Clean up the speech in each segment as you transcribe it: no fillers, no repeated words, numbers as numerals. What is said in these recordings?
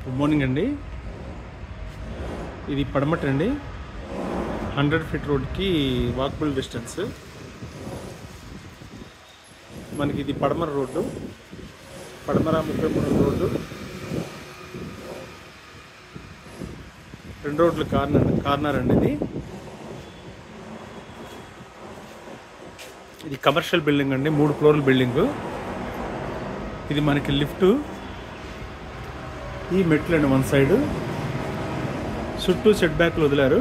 Good morning అండి. ఇది పడమట అండి. 100 ఫీట్ రోడ్కి వాకబుల్ డిస్టెన్స్. మనకి ఇది పడమర రోడ్డు, పడమర 33 రోడ్డు, 2 రోడ్లు కార్నర్ అండి. ఇది కమర్షియల్ బిల్డింగ్ అండి, 3 ఫ్లోర్ల బిల్డింగు. ఇది మనకి లిఫ్ట్, ఈ మెట్లు అండి. 1 సైడు చుట్టూ సెట్ బ్యాక్లు వదిలారు.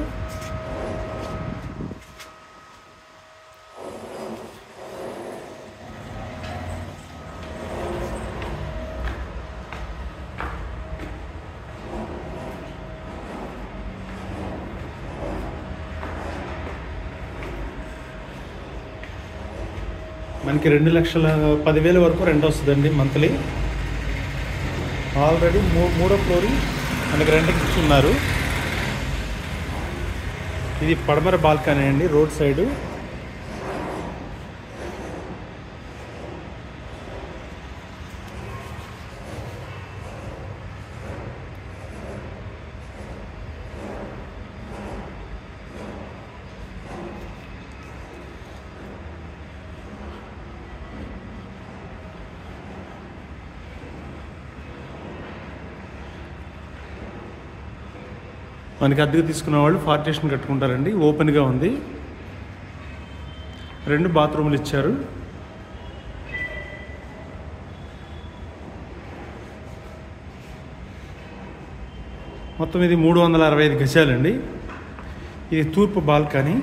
మనకి 2,10,000 వరకు రెంట్ వస్తుందండి మంత్లీ. ఆల్రెడీ 3వ ఫ్లోర్ మనకి రెంట్కి ఇస్తున్నారు. ఇది పడమర బాల్కనీ అండి, రోడ్ సైడు. మనకి అద్దెకు తీసుకున్న వాళ్ళు పార్టీషన్ కట్టుకుంటారండి. ఓపెన్గా ఉంది. 2 బాత్రూములు ఇచ్చారు. మొత్తం ఇది 365 గజాలండి. ఇది తూర్పు బాల్కనీ.